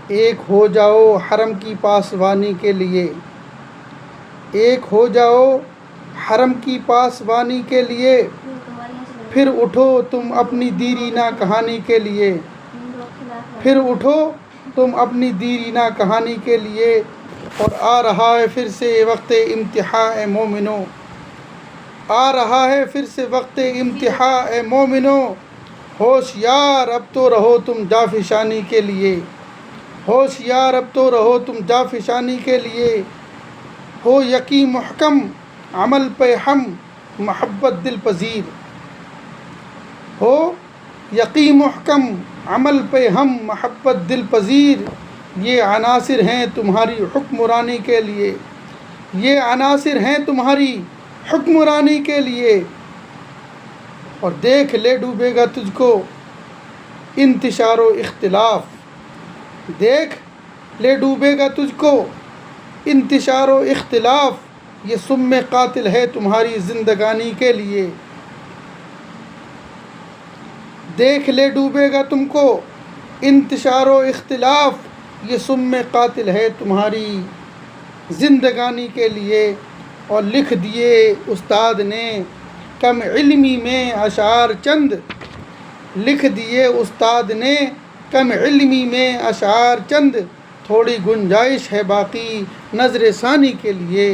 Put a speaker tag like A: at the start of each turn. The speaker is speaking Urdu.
A: ایک ہو جاؤ حرم کی پاسبانی کے لیے، ایک ہو جاؤ حرم کی پاسبانی کے لیے، پھر اٹھو تم اپنی دیرینہ کہانی کے لیے، پھر اٹھو تم اپنی دیرینہ کہانی کے لیے۔ اور آ رہا ہے پھر سے وقت امتحاں اے مومنو، آ رہا ہے پھر سے وقت امتحاں اے مومنو، ہوشیار اب تو رہو تم جافشانی کے لیے، ہوشیار اب تو رہو تم جافشانی کے لیے۔ ہو یقین محکم عمل پہ ہم محبت دل پذیر، ہو یقین محکم عمل پہ ہم محبت دل پذیر، یہ عناصر ہیں تمہاری حکمرانی کے لیے، یہ عناصر ہیں تمہاری حکمرانی کے لیے۔ اور دیکھ لے ڈوبے گا تجھ کو انتشار و اختلاف، دیکھ لے ڈوبے گا تجھ کو انتشار و اختلاف، یہ سم قاتل ہے تمہاری زندگانی کے لیے، دیکھ لے ڈوبے گا تم کو انتشار و اختلاف، یہ سم قاتل ہے تمہاری زندگانی کے لیے۔ اور لکھ دیے استاد نے کم علمی میں اشعار چند، لکھ دیے استاد نے کم علمی میں اشعار چند، تھوڑی گنجائش ہے باقی نظر ثانی کے لیے۔